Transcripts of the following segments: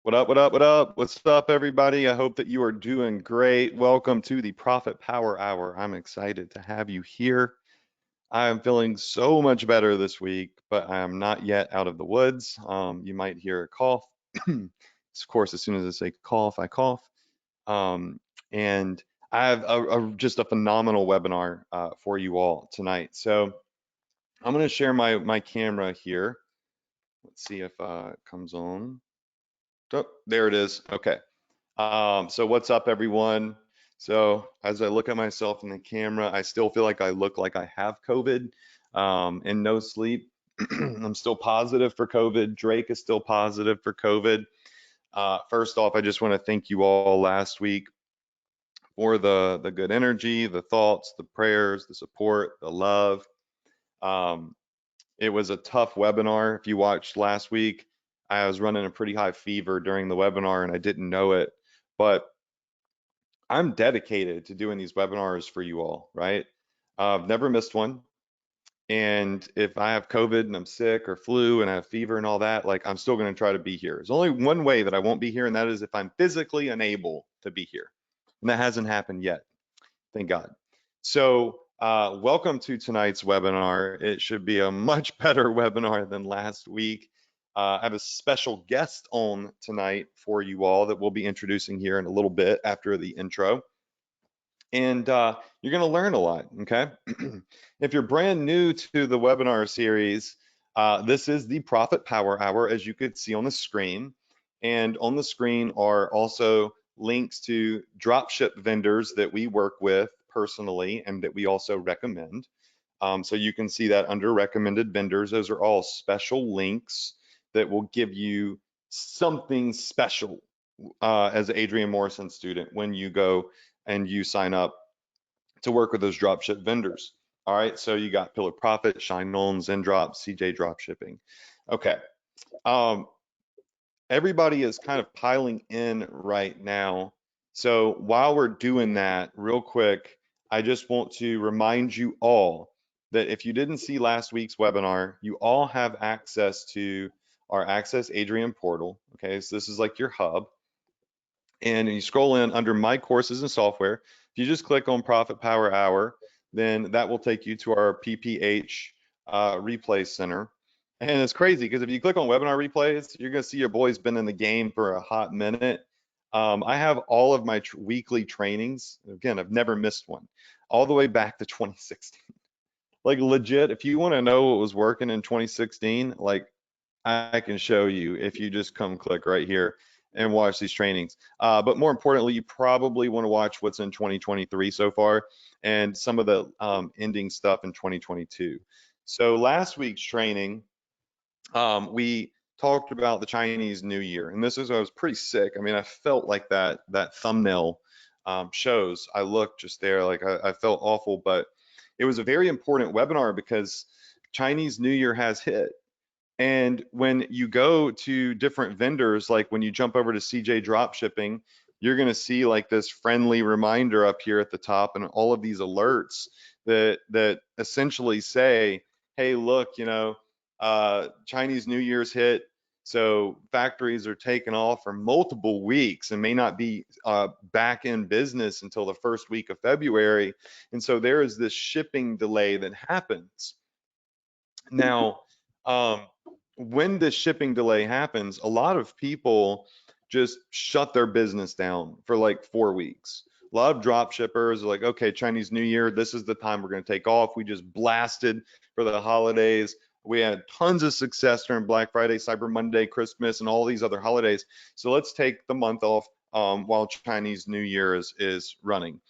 What up, what up, what up? What's up, everybody? I hope that you are doing great. Welcome to the Profit Power Hour. I'm excited to have you here. I am feeling so much better this week, but I am not yet out of the woods. You might hear a cough. Of course, as soon as I say cough, I cough. Um, and I have just a phenomenal webinar for you all tonight. So I'm going to share my camera here. Let's see if it comes on. Oh, there it is. Okay. So what's up, everyone? So as I look at myself in the camera, I still feel like I look like I have COVID and no sleep. I'm still positive for COVID. Drake is still positive for COVID. First off, I just want to thank you all last week for the good energy, the thoughts, the prayers, the support, the love. Um, it was a tough webinar. If you watched last week, I was running a pretty high fever during the webinar and I didn't know it. But I'm dedicated to doing these webinars for you all, right? I've never missed one. And if I have COVID and I'm sick or flu and I have fever and all that, like I'm still going to try to be here. There's only one way that I won't be here, and that is if I'm physically unable to be here. And that hasn't happened yet, thank God. So, welcome to tonight's webinar. It should be a much better webinar than last week. I have a special guest on tonight for you all that we'll be introducing here in a little bit after the intro. And you're going to learn a lot, okay? If you're brand new to the webinar series, this is the Profit Power Hour, as you could see on the screen. And on the screen are also links to dropship vendors that we work with personally and that we also recommend. So you can see that under recommended vendors. Those are all special links that will give you something special as an Adrian Morrison student when you go and you sign up to work with those dropship vendors. All right, so you got Pillar Profit, ShineOn, Zendrop, CJ Dropshipping. Okay, um, everybody is kind of piling in right now. So while we're doing that, real quick, I just want to remind you all that if you didn't see last week's webinar, you all have access to our Access Adrian portal. Okay, so this is like your hub. And you scroll in under My Courses and Software. If you just click on Profit Power Hour, then that will take you to our PPH replay center. And it's crazy because if you click on webinar replays, you're going to see your boy's been in the game for a hot minute. I have all of my weekly trainings. Again, I've never missed one, all the way back to 2016. Like legit, if you want to know what was working in 2016, like I can show you if you just come click right here and watch these trainings. But more importantly, you probably want to watch what's in 2023 so far and some of the ending stuff in 2022. So last week's training, we talked about the Chinese New Year, and this is I was pretty sick. I mean, I felt like that thumbnail shows. I looked just there like I felt awful, but it was a very important webinar because Chinese New Year has hit. And when you go to different vendors, like when you jump over to CJ Dropshipping, you're going to see like this friendly reminder up here at the top and all of these alerts that essentially say, hey, look, Chinese New Year's hit. So factories are taking off for multiple weeks and may not be back in business until the first week of February. And so there is this shipping delay that happens. Now, when this shipping delay happens, a lot of people just shut their business down for like 4 weeks. A lot of drop shippers are like, okay, Chinese New Year, this is the time we're going to take off. We just blasted for the holidays. We had tons of success during Black Friday, Cyber Monday, Christmas, and all these other holidays. So let's take the month off while Chinese New Year is running.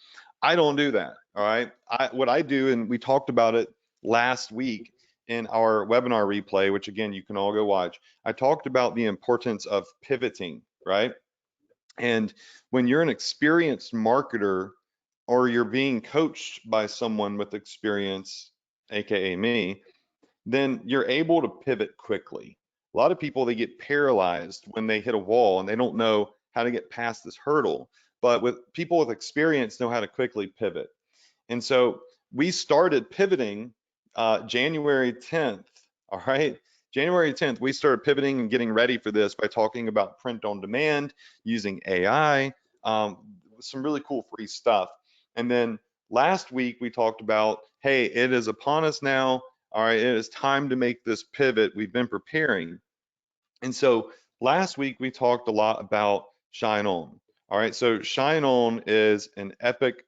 I don't do that. All right. What I do, and we talked about it last week in our webinar replay, which again, you can all go watch, I talked about the importance of pivoting, right? And when you're an experienced marketer or you're being coached by someone with experience, AKA me, then you're able to pivot quickly. A lot of people, they get paralyzed when they hit a wall and they don't know how to get past this hurdle. But with people with experience know how to quickly pivot. And so we started pivoting January 10th, all right? January 10th, we started pivoting and getting ready for this by talking about print on demand using AI, some really cool free stuff. And then last week we talked about, hey, it is upon us now. All right, it is time to make this pivot. We've been preparing. And so last week we talked a lot about ShineOn. All right, so ShineOn is an epic,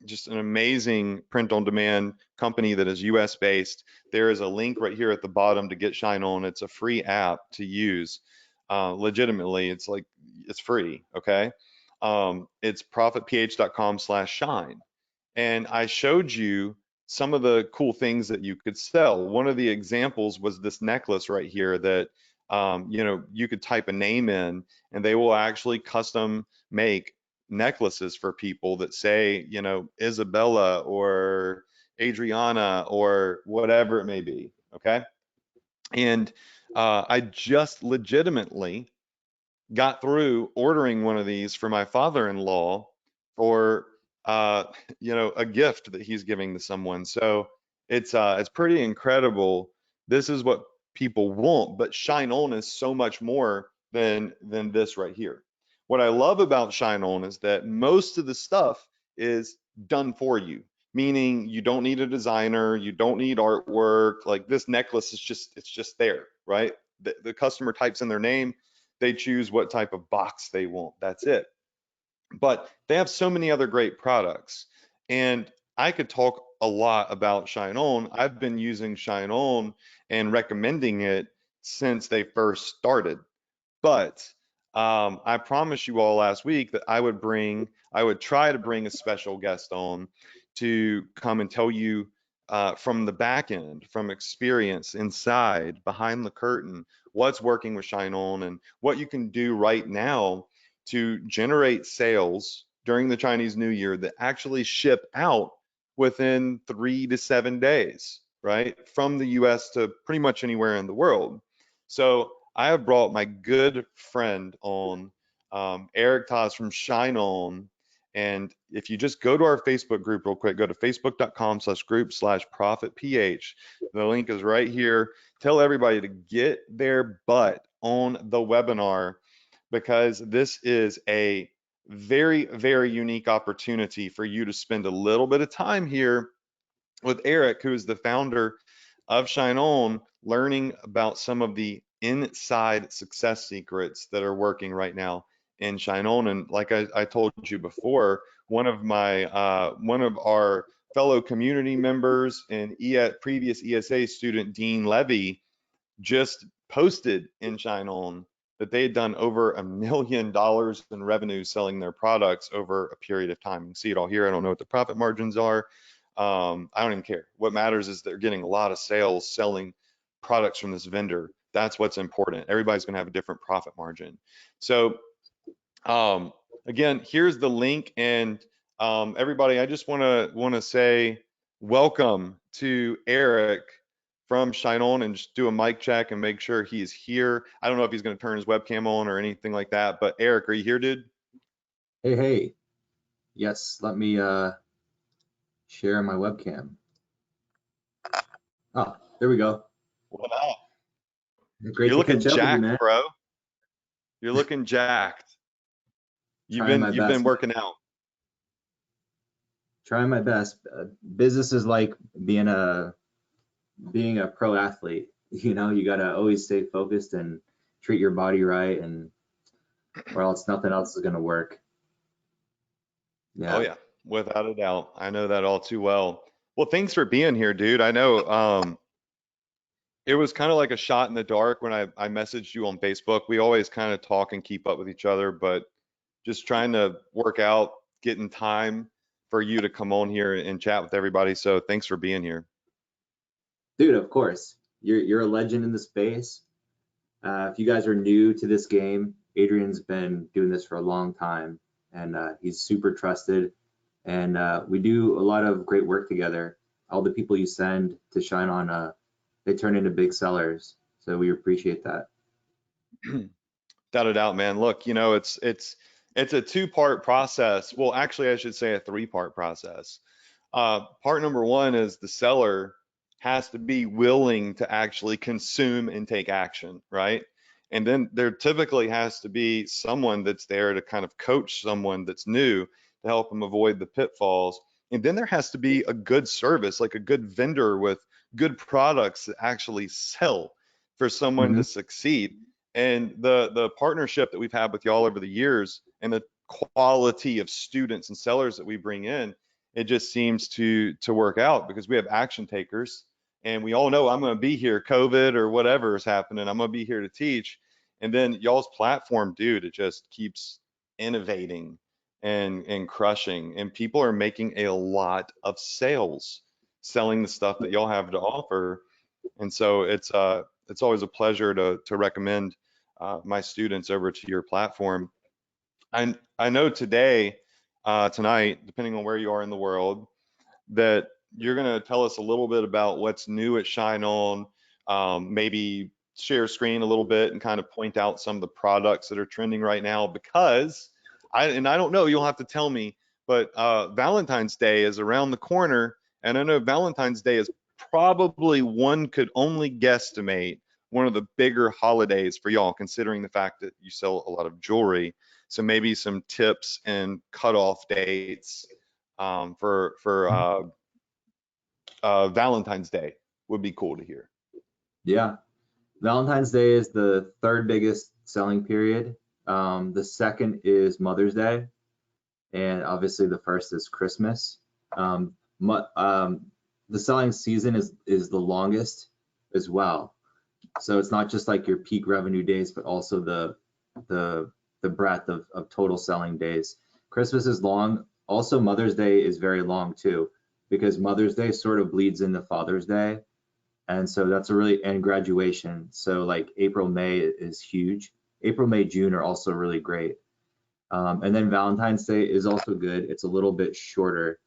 just an amazing print on demand company that is US based. There is a link right here at the bottom to get ShineOn. It's a free app to use. Legitimately, it's free, okay? It's profitph.com/shine. And I showed you some of the cool things that you could sell. One of the examples was this necklace right here that you could type a name in and they will actually custom make necklaces for people that say, Isabella or Adriana or whatever it may be. Okay. And I just legitimately got through ordering one of these for my father-in-law for uh, a gift that he's giving to someone. So it's pretty incredible. This is what people want, but Shine On is so much more than this right here. What I love about Shine On is that most of the stuff is done for you, meaning you don't need a designer, you don't need artwork. Like this necklace is just there, right? The customer types in their name, they choose what type of box they want. That's it. But they have so many other great products. And I could talk a lot about ShineOn. I've been using ShineOn and recommending it since they first started. But I promised you all last week that I would try to bring a special guest on to come and tell you from the back end, from experience inside, behind the curtain, what's working with Shine On and what you can do right now to generate sales during the Chinese New Year that actually ship out within 3 to 7 days, right? From the US to pretty much anywhere in the world. So I have brought my good friend on, Eric Toss from ShineOn. And if you just go to our Facebook group real quick, go to facebook.com/group/profitph. The link is right here. Tell everybody to get their butt on the webinar because this is a very, very unique opportunity for you to spend a little bit of time here with Eric, who is the founder of ShineOn, learning about some of the inside success secrets that are working right now in ShineOn. And like I told you before, one of our fellow community members and previous ESA student, Dean Levy, just posted in ShineOn that they had done over $1 million in revenue selling their products over a period of time. You can see it all here. I don't know what the profit margins are. I don't even care. What matters is they're getting a lot of sales selling products from this vendor. That's what's important. Everybody's going to have a different profit margin. So again, here's the link. And everybody, I just want to say welcome to Eric from ShineOn and just do a mic check and make sure he's here. I don't know if he's going to turn his webcam on or anything like that, but Eric, are you here, dude? Hey. Yes, let me share my webcam. Oh, there we go. What up? Great You're to looking catch up with you, jacked, man. bro. You're looking jacked. You've Trying my been best. working out. Trying my best. Business is like being a pro athlete. You know, you gotta always stay focused and treat your body right, and or else nothing else is gonna work. Oh Yeah. yeah, without a doubt. I know that all too well. Well, thanks for being here, dude. I know it was kind of like a shot in the dark when I messaged you on Facebook. We always kind of talk and keep up with each other, but just trying to work out getting time for you to come on here and chat with everybody. So thanks for being here. Dude, of course. You're a legend in the space. If you guys are new to this game, Adrian's been doing this for a long time, and he's super trusted. And we do a lot of great work together. All the people you send to ShineOn, they turn into big sellers. So we appreciate that. Without a doubt, man. Look, it's a two-part process. Well, actually, I should say a three-part process. Part number one is the seller has to be willing to actually consume and take action, right? And then there typically has to be someone that's there to kind of coach someone that's new to help them avoid the pitfalls. And then there has to be a good service, like a good vendor with good products that actually sell for someone Hmm. to succeed. And the partnership that we've had with y'all over the years and the quality of students and sellers that we bring in, it just seems to work out because we have action takers, and we all know I'm going to be here, COVID or whatever is happening, I'm going to be here to teach. And then y'all's platform, dude, it just keeps innovating and crushing, and people are making a lot of sales selling the stuff that y'all have to offer. And so it's always a pleasure to recommend my students over to your platform. I know today, tonight, depending on where you are in the world, that you're going to tell us a little bit about what's new at ShineOn, maybe share screen a little bit and kind of point out some of the products that are trending right now, because I don't know, you'll have to tell me, but Valentine's Day is around the corner, and I know Valentine's Day is probably, one could only guesstimate, one of the bigger holidays for y'all, considering the fact that you sell a lot of jewelry. So maybe some tips and cutoff dates for Valentine's Day would be cool to hear. Yeah, Valentine's Day is the third biggest selling period. The second is Mother's Day, and obviously the first is Christmas. Um, the selling season is the longest as well. So it's not just like your peak revenue days, but also the breadth of total selling days. Christmas is long. Also, Mother's Day is very long too, because Mother's Day sort of bleeds into Father's Day. And so that's a really, and graduation. So like April, May is huge. April, May, June are also really great. And then Valentine's Day is also good. It's a little bit shorter,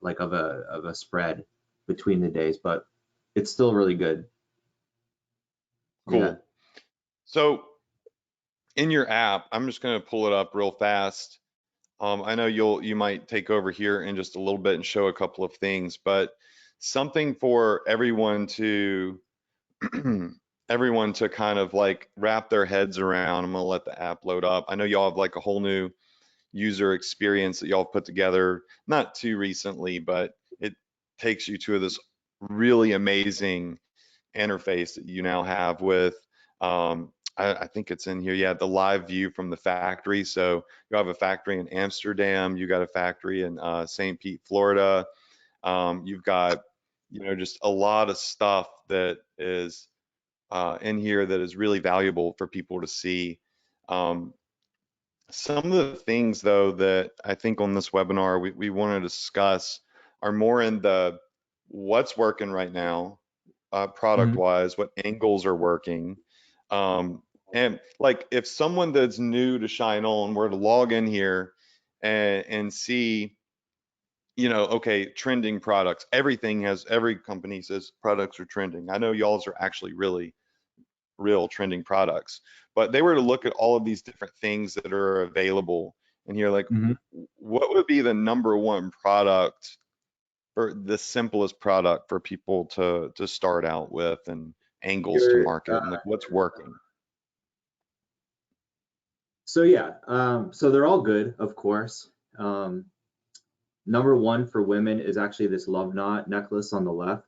like of a spread between the days, but it's still really good. Yeah. Cool. So in your app, I'm just going to pull it up real fast. I know you might take over here in just a little bit and show a couple of things, but something for everyone to everyone to kind of like wrap their heads around. I'm gonna let the app load up. I know y'all have like a whole new user experience that y'all put together, not too recently, but it takes you to this really amazing interface that you now have with I think it's in here, yeah, the live view from the factory. So you have a factory in Amsterdam, you got a factory in St. Pete, Florida. You've got, just a lot of stuff that is in here that is really valuable for people to see. Um, some of the things, though, that I think on this webinar we want to discuss are more in the what's working right now, product Mhm. wise, what angles are working. And like if someone that's new to ShineOn were to log in here and see, okay, trending products, every company says products are trending. I know y'all's are actually really real trending products, but they were to look at all of these different things that are available and here, like, Mhm. what would be the number one product, or the simplest product for people to start out with, and angles to You're, market, and like what's working? so yeah, so they're all good, of course. Um, Number one for women is actually this love knot necklace on the left.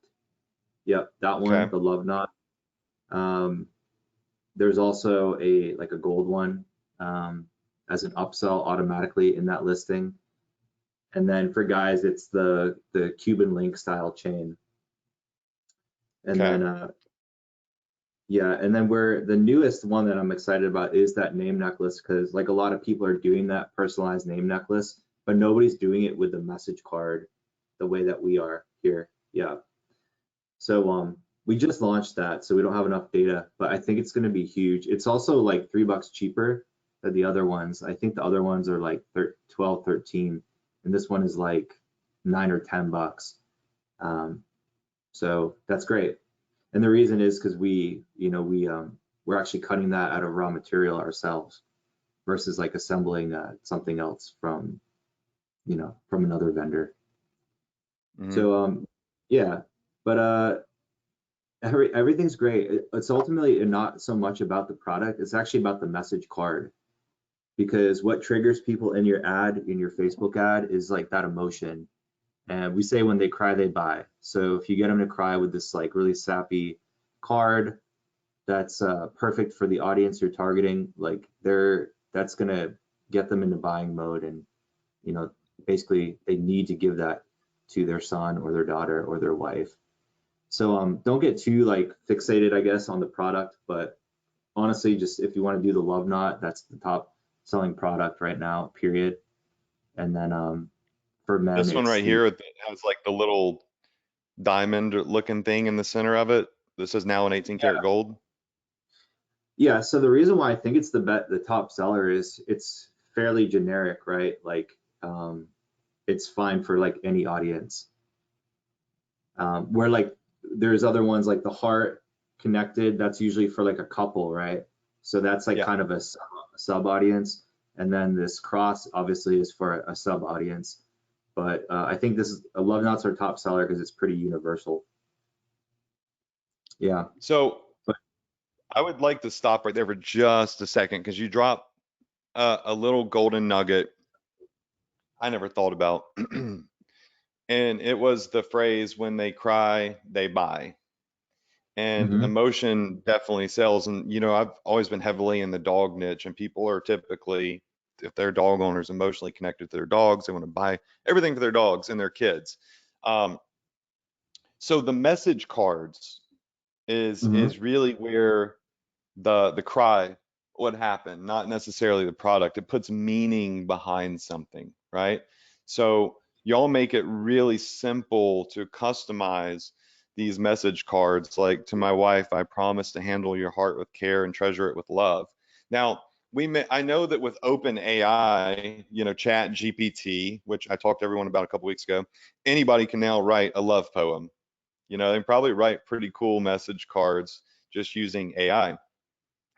Yep, that one, Okay. the love knot. Um, there's also a gold one as an upsell automatically in that listing. And then for guys, it's the Cuban link style chain. And Okay. then yeah, and then where the newest one that I'm excited about is that name necklace, because like a lot of people are doing that personalized name necklace, but nobody's doing it with the message card the way that we are here. Yeah. So we just launched that, so we don't have enough data, but I think it's going to be huge. It's also like $3 cheaper than the other ones. I think the other ones are like 12, 13, and this one is like 9 or 10 bucks. So that's great. And the reason is because we're actually cutting that out of raw material ourselves versus like assembling something else from another vendor. Hmm. So yeah, but Everything's great. It's ultimately not so much about the product. It's actually about the message card, because what triggers people in your ad, in your Facebook ad, is like that emotion. And we say when they cry, they buy. So if you get them to cry with this like really sappy card that's perfect for the audience you're targeting, like that's gonna get them into buying mode. And you know, basically they need to give that to their son or their daughter or their wife. So don't get too like fixated, I guess, on the product, but honestly, just if you want to do the love knot, that's the top selling product right now, period. And then for men, This one it's right the here that has like the little diamond looking thing in the center of it. This is now an 18 karat gold. yeah. So the reason why I think it's the top seller is it's fairly generic, right? Like it's fine for like any audience. Where like there's other ones like the heart connected, that's usually for like a couple, right? So that's like Yeah. kind of a sub audience. And then this cross obviously is for a sub audience. But I think this is a love knot's our top seller because it's pretty universal. Yeah. So But I would like to stop right there for just a second because you drop a little golden nugget I never thought about. And it was the phrase, when they cry, they buy. And mhm. emotion definitely sells. And, you know, I've always been heavily in the dog niche, and people are typically, if they're dog owners, emotionally connected to their dogs. They want to buy everything for their dogs and their kids. Um, so the message cards Mhm. is really where the cry would happen, not necessarily the product. It puts meaning behind something, right? So y'all make it really simple to customize these message cards. Like, to my wife, I promise to handle your heart with care and treasure it with love. Now, I know that with open AI, you know, chat GPT, which I talked to everyone about a couple weeks ago, anybody can now write a love poem. You know, they can probably write pretty cool message cards just using AI.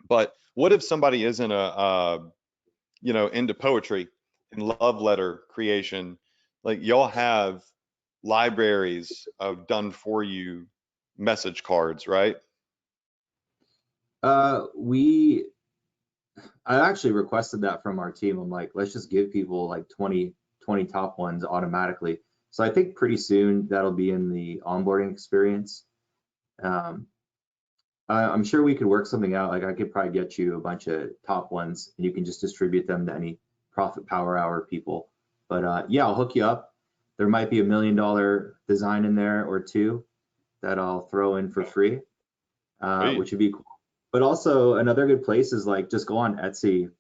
But what if somebody isn't you know, into poetry and love letter creation? Like, y'all have libraries of done for you message cards, right? We I actually requested that from our team. I'm like, let's just give people like 20 top ones automatically. So I think pretty soon that'll be in the onboarding experience. Um, I'm sure we could work something out. Like I could probably get you a bunch of top ones and you can just distribute them to any Profit Power Hour people. But yeah, I'll hook you up. There might be $1 million design in there or two that I'll throw in for free, Sweet. which would be cool. But also another good place is like just go on Etsy,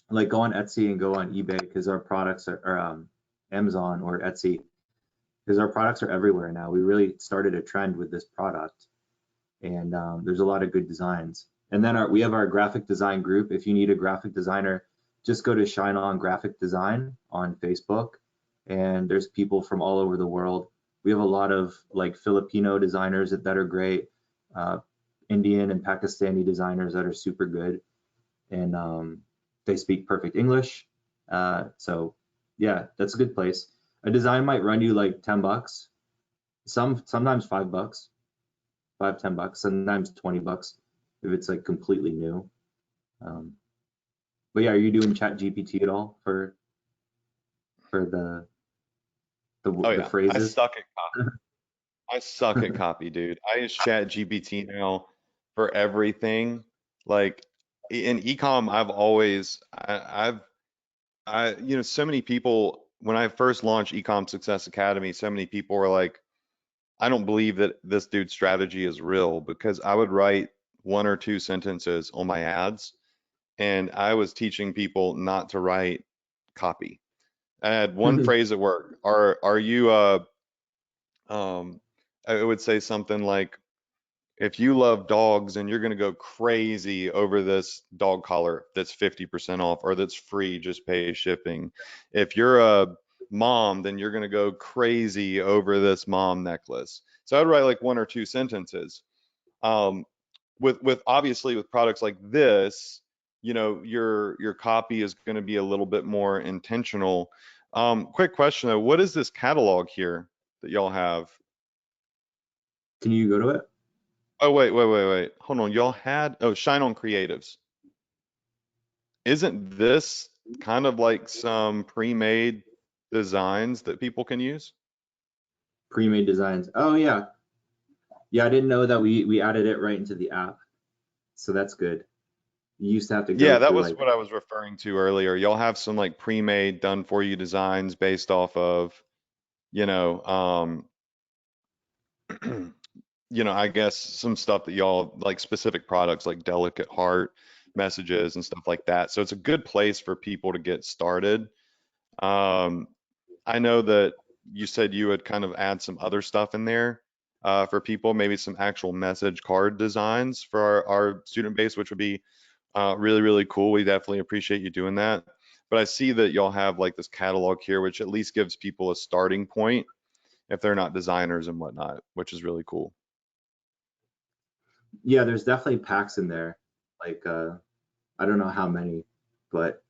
like go on Etsy and go on eBay because our products are, or Amazon or Etsy, because our products are everywhere now. We really started a trend with this product, and there's a lot of good designs. And then we have our graphic design group. If you need a graphic designer, just go to ShineOn Graphic Design on Facebook, and there's people from all over the world. We have a lot of like Filipino designers that are great, uh, Indian and Pakistani designers that are super good, and they speak perfect English. So yeah, that's a good place. A design might run you like $10, sometimes $5, 5, $10, sometimes $20 if it's like completely new. Um, but yeah, are you doing Chat GPT at all for Oh the yeah, phrases? I suck at copy, dude. I use Chat GPT now for everything. Like, in ecom, you know, so many people, when I first launched Ecom Success Academy, so many people were like, I don't believe that this dude's strategy is real, because I would write one or two sentences on my ads, and I was teaching people not to write copy. I had one phrase at work. Are you um I would say something like, if you love dogs, then you're going to go crazy over this dog collar that's 50% off or that's free, just pay shipping. If you're a mom, then you're going to go crazy over this mom necklace. So I'd write like one or two sentences. Um, with obviously with products like this, you know, your copy is going to be a little bit more intentional. Quick question though, what is this catalog here that y'all have? Can you go to it? Oh, wait. Hold on. Y'all had, oh, ShineOn Creatives. Isn't this kind of like some pre-made designs that people can use? Pre-made designs. Oh yeah. Yeah, I didn't know that we added it right into the app. So that's good. You used to have to go Yeah, that through was like, what I was referring to earlier. Y'all have some like pre-made, done for you designs based off of, you know, I guess some stuff that y'all like specific products like delicate heart messages and stuff like that. So it's a good place for people to get started. Um, I know that you said you would kind of add some other stuff in there for people, maybe some actual message card designs for our student base, which would be really, really cool. We definitely appreciate you doing that. But I see that y'all have like this catalog here, which at least gives people a starting point if they're not designers and whatnot, which is really cool. yeah, there's definitely packs in there. Like I don't know how many, but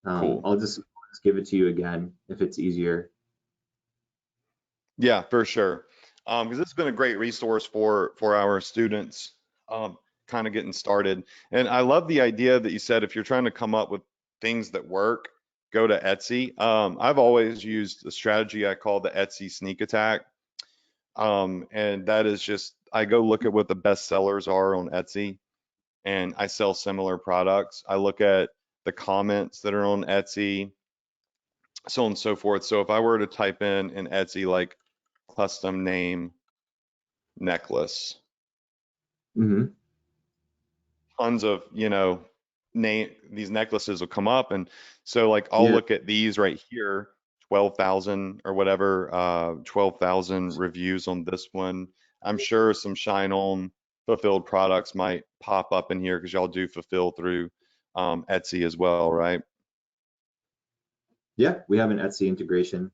Cool. I'll just give it to you again if it's easier. Yeah, for sure. Because it's been a great resource for our students, kind of getting started. And I love the idea that you said if you're trying to come up with things that work, go to Etsy. I've always used the strategy I call the Etsy sneak attack. And that is just I go look at what the best sellers are on Etsy and I sell similar products. I look at the comments that are on Etsy, so on and so forth. So if I were to type in Etsy like custom name necklace, Hmm. tons of, name these necklaces will come up. And so like I'll Yeah, look at these right here, 12,000 or whatever, 12,000 reviews on this one. I'm sure some Shine On fulfilled products might pop up in here because y'all do fulfill through Etsy as well, right? yeah, we have an Etsy integration.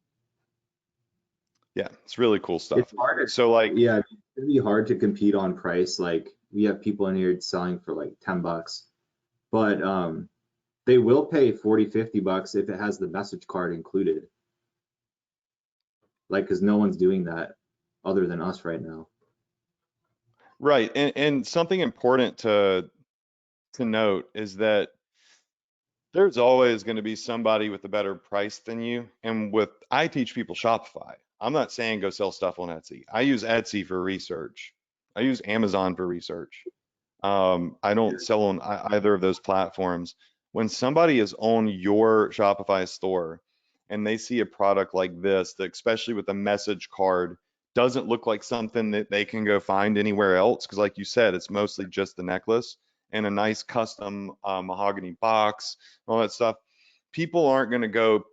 Yeah, it's really cool It's stuff. harder. So like, Yeah, it's gonna be hard to compete on price. Like we have people in here selling for like $10, but they will pay 40, $50 if it has the message card included. Like, because no one's doing that other than us right now. right, and something important to note is that there's always going to be somebody with a better price than you. And with I teach people Shopify. I'm not saying go sell stuff on Etsy. I use Etsy for research. I use Amazon for research. I don't sell on either of those platforms. When somebody is on your Shopify store and they see a product like this, that especially with a message card, doesn't look like something that they can go find anywhere else, because like you said, it's mostly just the necklace and a nice custom mahogany box, all that stuff. People aren't going to go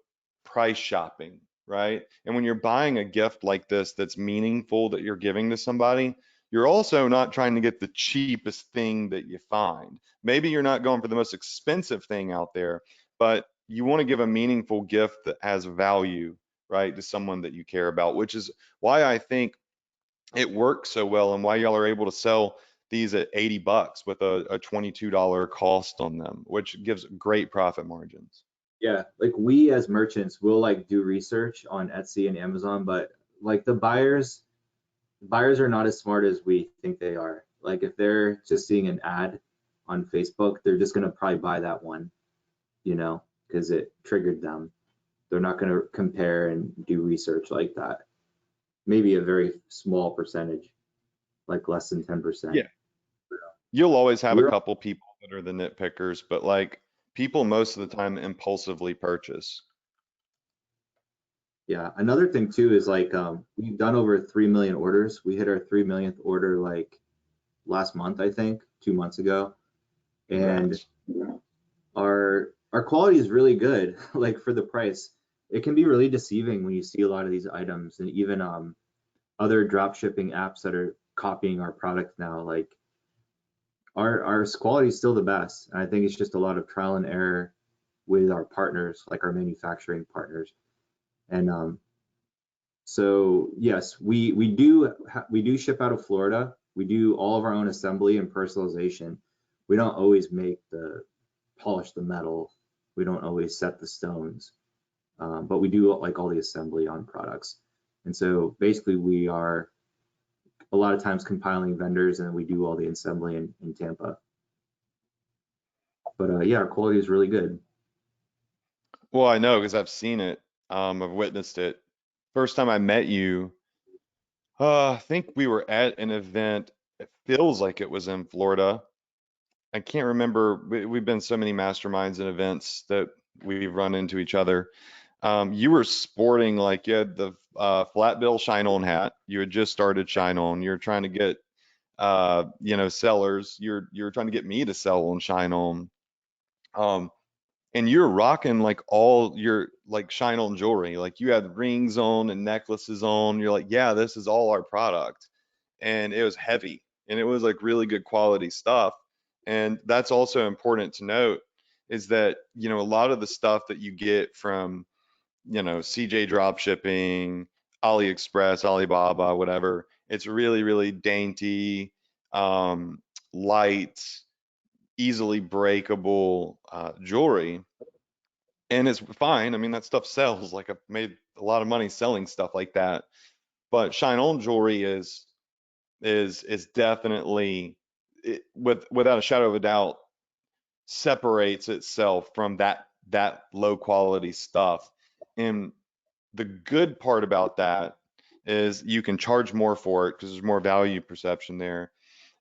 price shopping, right? And when you're buying a gift like this that's meaningful that you're giving to somebody, you're also not trying to get the cheapest thing that you find. Maybe you're not going for the most expensive thing out there, but you want to give a meaningful gift that has value, right, to someone that you care about, which is why I think it works so well and why y'all are able to sell these at $80 with a $22 cost on them, which gives great profit margins. Yeah, like we as merchants will like do research on Etsy and Amazon, but like the buyers are not as smart as we think they are. Like if they're just seeing an ad on Facebook, they're just gonna probably buy that one, because it triggered them. They're not gonna compare and do research like that. Maybe a very small percentage, like less than 10%. Yeah. You'll always have a We're couple people that are the nitpickers, but like people most of the time impulsively purchase. Yeah, another thing too is like we've done over 3 million orders. We hit our 3 millionth order like last month, I think, 2 months ago. And Congrats. our quality is really good, like for the price. It can be really deceiving when you see a lot of these items and even other drop shipping apps that are copying our product now. Like our quality is still the best. And I think it's just a lot of trial and error with our partners, like our manufacturing partners. And so yes, we do ship out of Florida. We do all of our own assembly and personalization. We don't always make the polish the metal. We don't always set the stones, but we do like all the assembly on products. And so basically, we are a lot of times compiling vendors, and we do all the assembly in Tampa. But yeah, our quality is really good. Well, I know because I've seen it. I've witnessed it. First time I met you, I think we were at an event. It feels like it was in Florida. I can't remember. We've been so many masterminds and events that we've run into each other. You were sporting like you had the flat bill ShineOn hat. You had just started ShineOn. You're trying to get sellers. You're trying to get me to sell on ShineOn. Um, and you're rocking like all your like ShineOn jewelry. Like you had rings on and necklaces on. You're like, yeah, this is all our product. And it was heavy and it was like really good quality stuff. And that's also important to note is that, a lot of the stuff that you get from, CJ Dropshipping, AliExpress, Alibaba, whatever, it's really, really dainty, light, easily breakable jewelry. And it's fine. I mean, that stuff sells. Like I've made a lot of money selling stuff like that. But Shine On jewelry is definitely without a shadow of a doubt separates itself from that low quality stuff. And the good part about that is you can charge more for it because there's more value perception there.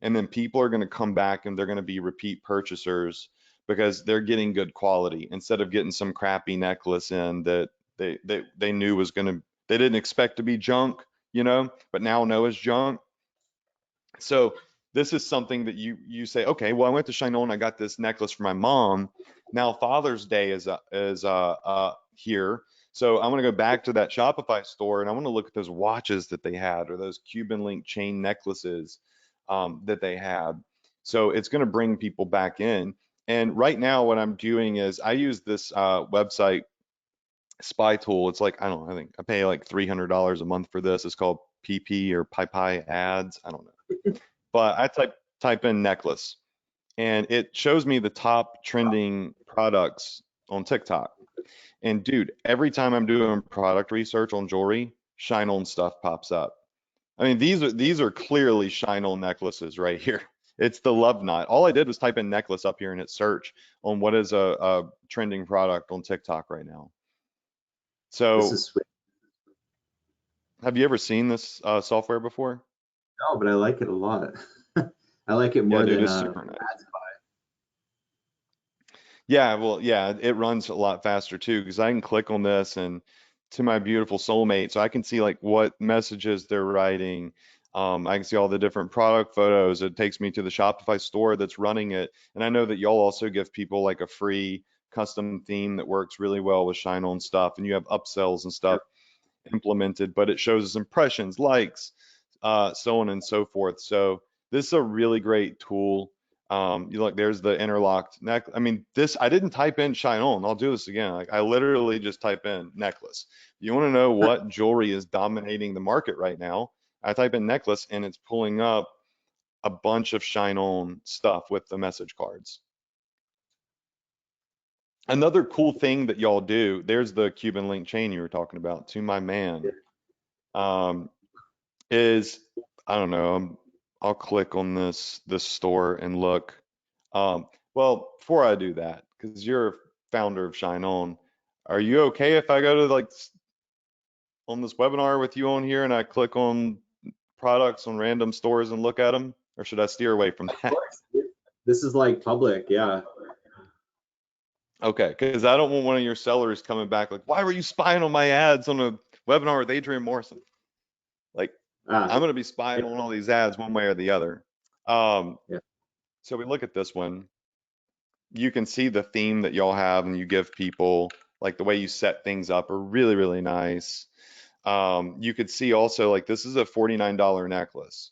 And then people are going to come back and they're going to be repeat purchasers because they're getting good quality instead of getting some crappy necklace in that they knew was going to, they didn't expect to be junk, but now know is junk. So this is something that you say, okay, well, I went to ShineOn, I got this necklace for my mom. Now Father's Day is here, so I'm gonna go back to that Shopify store and I want to look at those watches that they had or those Cuban link chain necklaces that they had. So it's gonna bring people back in. And right now, what I'm doing is I use this website spy tool. It's like I don't know, I think I pay like $300 a month for this. It's called PP or Pi ads. I don't know, but I type in necklace and it shows me the top trending products on TikTok. And dude, every time I'm doing product research on jewelry, Shine On stuff pops up. I mean, these are clearly Shine On necklaces right here. It's the love knot. All I did was type in necklace up here and hit search on what is a trending product on TikTok right now. This So is sweet. have you ever seen this software before? No, but I like it a lot. I like it Yeah, more dude, than it's super nice. ads. Yeah, well, yeah, it runs a lot faster too because I can click on this and to my beautiful soulmate, so I can see like what messages they're writing. I can see all the different product photos. It takes me to the Shopify store that's running it, and I know that y'all also give people like a free custom theme that works really well with Shine On stuff, and you have upsells and stuff implemented, but it shows us impressions, likes, so on and so forth. So this is a really great tool. You look, there's the interlocked neck. I mean, this, I didn't type in Shine On. I'll do this again. Like I literally just type in necklace. You want to know what jewelry is dominating the market right now? I type in necklace and it's pulling up a bunch of Shine On stuff with the message cards. Another cool thing that y'all do, there's the Cuban link chain you were talking about, to my man. Um, is I don't know. I'll click on this store and look. Well, before I do that, because you're a founder of Shine On, are you okay if I go to like on this webinar with you on here and I click on products on random stores and look at them, or should I steer away from Of that? course. This is like public, yeah. Okay, because I don't want one of your sellers coming back like, why were you spying on my ads on a webinar with Adrian Morrison? Like, Ah, I'm going to be spying yeah, on all these ads one way or the other. Um, yeah. so we look at this one. You can see the theme that y'all have and you give people, like the way you set things up are really, really nice. You could see also like this is a $49 necklace,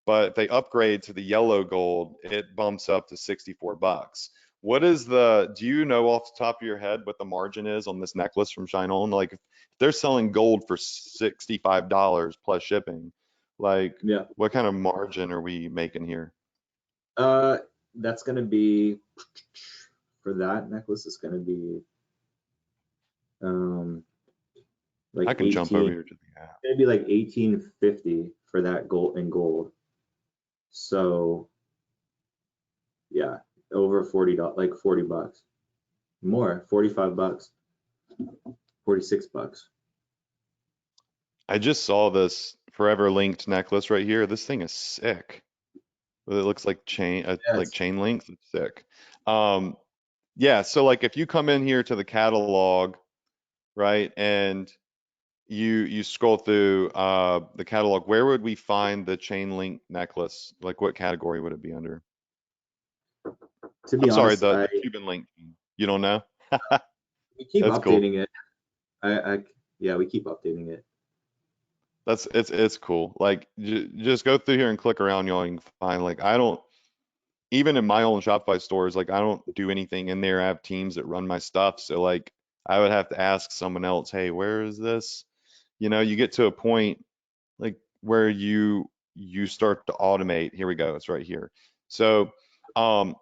but if they upgrade to the yellow gold, it bumps up to 64 bucks. What is do you know off the top of your head what the margin is on this necklace from Shine On? Like if they're selling gold for $65 plus shipping, like Yeah. what kind of margin are we making here? Uh, that's gonna be for that necklace. It's gonna be um I like can jump 18. over here to the app. Gonna be like 1850 for that gold in gold. So yeah, over $40, like $40 more, $45, $46. I just saw this forever linked necklace right here. This thing is sick. It looks like Yes. chain link. It's sick. Um, yeah, so like if you come in here to the catalog, right, and you scroll through the catalog, where would we find the chain link necklace? Like what category would it be under? To be I'm sorry, honest, the Cuban link. You don't know? we keep That's cool. updating it. I yeah, we keep updating it. It's cool. Like just go through here and click around, y'all. You can find like I don't even in my own Shopify stores, like I don't do anything in there. I have teams that run my stuff, so like I would have to ask someone else, hey, where is this? You know, you get to a point like where you start to automate. Here we go. It's right here. So um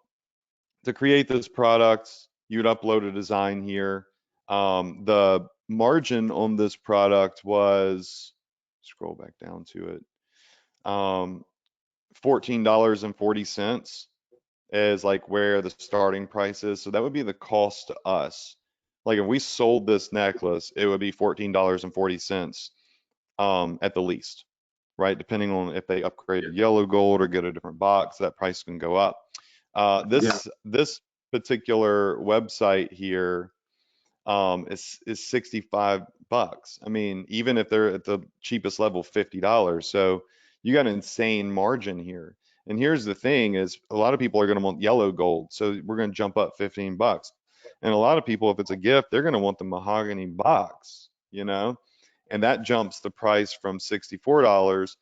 to create this product, you'd upload a design here. The margin on this product was, scroll back down to it, $14.40 is like where the starting price is. So that would be the cost to us. Like if we sold this necklace, it would be $14.40 at the least, right? Depending on if they upgrade to yellow gold or get a different box, that price can go up. Yeah. This particular website here is 65 bucks. I mean, even if they're at the cheapest level, $50. So you got an insane margin here. And here's the thing is a lot of people are going to want yellow gold. So we're going to jump up 15 bucks. And a lot of people, if it's a gift, they're going to want the mahogany box, you know? And that jumps the price from $64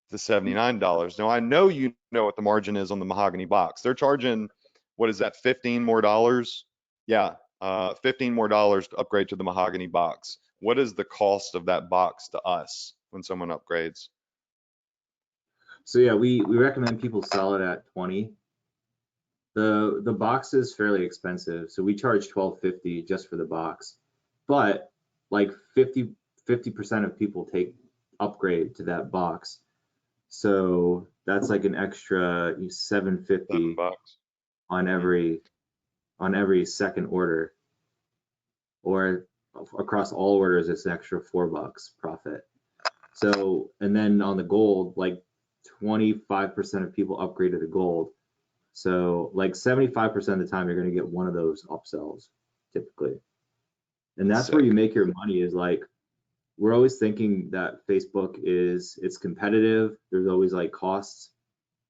to $79. Now I know you know what the margin is on the mahogany box. They're charging, what is that, 15 more dollars? Yeah, 15 more dollars to upgrade to the mahogany box. What is the cost of that box to us when someone upgrades? So yeah, we recommend people sell it at 20. The box is fairly expensive, so we charge 12.50 just for the box. But like 50% of people take upgrade to that box. So that's like an extra 7 7.50 bucks. on Hmm. every second order, or across all orders it's an extra $4 profit. So, and then on the gold, like 25% of people upgrade to the gold. So like 75% of the time you're going to get one of those upsells typically. And that's where you Sick. make your money, is like we're always thinking that Facebook it's competitive. There's always like costs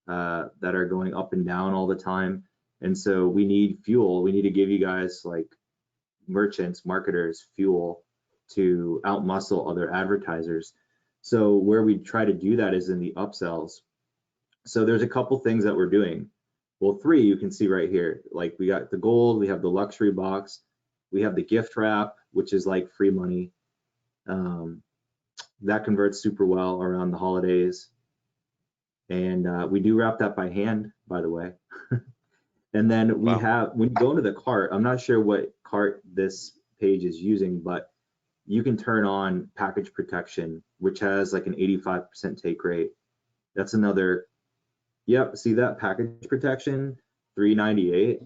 that are going up and down all the time. And so we need fuel. We need to give you guys, like merchants, marketers, fuel to outmuscle other advertisers. So where we try to do that is in the upsells. So there's a couple things that we're doing. Well, three you can see right here. Like we got the gold, we have the luxury box, we have the gift wrap, which is like free money. Um, that converts super well around the holidays. And we do wrap that by hand, by the way. And then we Wow. have, when you go into the cart, I'm not sure what cart this page is using, but you can turn on package protection, which has like an 85% take rate. That's another, yep, see that package protection, 398.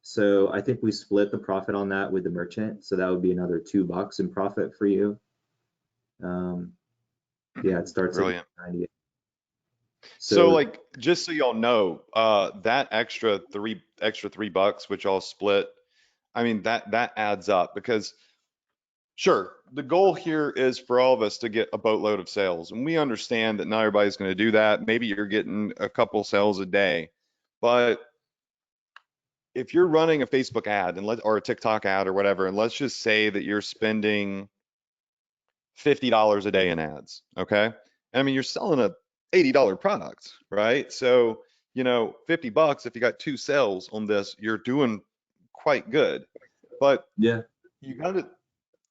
So I think we split the profit on that with the merchant. So that would be another $2 in profit for you. Um, yeah, it starts at Brilliant. 98. So So like just so y'all know, that extra 3 bucks which y'all split, I mean that adds up because sure, the goal here is for all of us to get a boatload of sales. And we understand that not everybody's going to do that. Maybe you're getting a couple sales a day. But if you're running a Facebook ad or a TikTok ad or whatever, and let's just say that you're spending $50 a day in ads, okay? I mean, you're selling a $80 product, right? So, 50 bucks, if you got two sales on this, you're doing quite good. But yeah, you got to,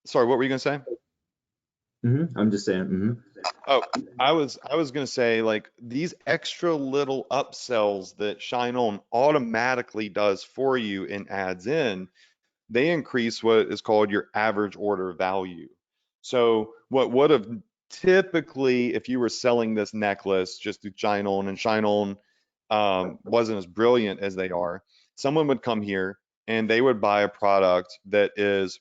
sorry, what were you going to say? I'm just saying. Oh, I was gonna say like these extra little upsells that ShineOn automatically does for you and adds in, they increase what is called your average order value. So what would have typically, if you were selling this necklace just through ShineOn, and ShineOn wasn't as brilliant as they are, someone would come here and they would buy a product that is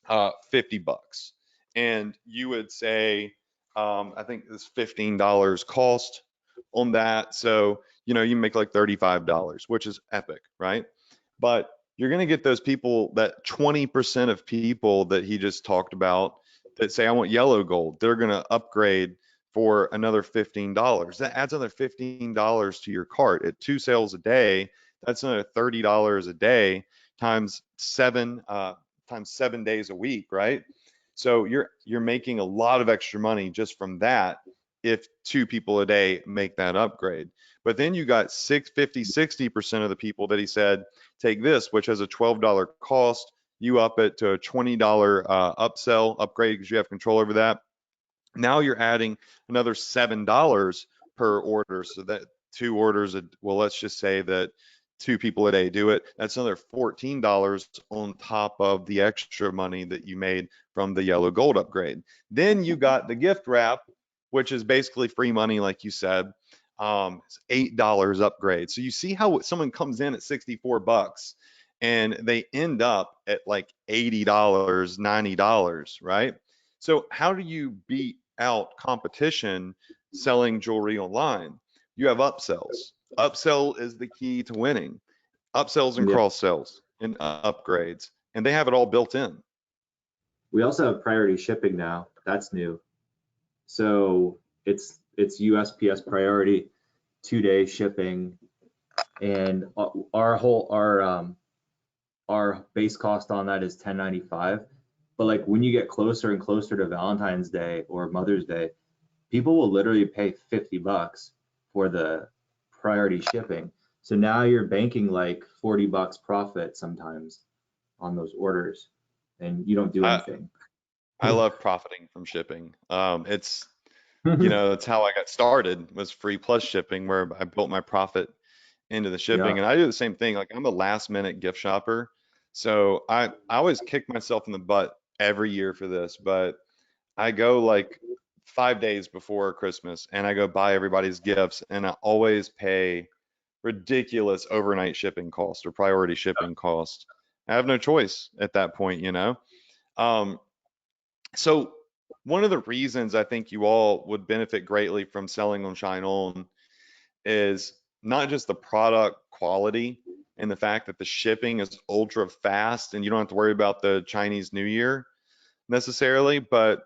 $50, and you would say, I think it's $15 cost on that. So, you make like $35, which is epic, right? But you're going to get those people, that 20% of people that he just talked about, that say, I want yellow gold. They're going to upgrade for another $15. That adds another $15 to your cart. At 2 sales a day, that's another $30 a day times times 7 days a week, right? So you're making a lot of extra money just from that if 2 people a day make that upgrade. But then you got 60% of the people that he said, take this, which has a $12 cost, you up it to a $20 upsell upgrade because you have control over that. Now you're adding another $7 per order. So that 2 orders, well, let's just say that 2 people a day do it. That's another $14 on top of the extra money that you made from the yellow gold upgrade. Then you got the gift wrap, which is basically free money, like you said. It's $8 upgrade. So you see how someone comes in at $64 and they end up at like $80, $90, right? So how do you beat out competition selling jewelry online? You have upsells. Upsell is the key to winning. Upsells and Yeah. cross sells and upgrades, and they have it all built in. We also have priority shipping now. That's new. So it's USPS priority, 2-day shipping, and our base cost on that is $10.95. But like when you get closer and closer to Valentine's Day or Mother's Day, people will literally pay $50 for the priority shipping. So now you're banking like $40 profit sometimes on those orders, and you don't do I anything. I love profiting from shipping. That's how I got started, was free plus shipping, where I built my profit into the Yeah. shipping. And I do the same thing. Like, I'm a last minute gift shopper. So I always kick myself in the butt every year for this, but I go like 5 days before Christmas and I go buy everybody's gifts, and I always pay ridiculous overnight shipping cost or priority shipping cost. I have no choice at that point. Um, so one of the reasons I think you all would benefit greatly from selling on ShineOn is not just the product quality and the fact that the shipping is ultra fast and you don't have to worry about the Chinese New Year necessarily, but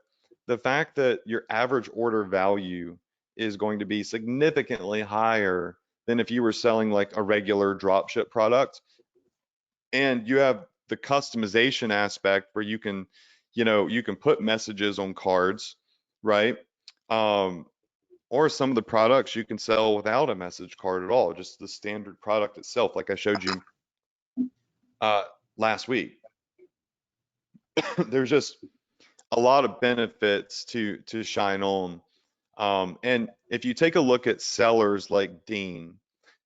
the fact that your average order value is going to be significantly higher than if you were selling like a regular dropship product. And you have the customization aspect where you can put messages on cards, right? Um, or some of the products you can sell without a message card at all, just the standard product itself, like I showed you uh, last week. There's just a lot of benefits to ShineOn. And if you take a look at sellers like Dean,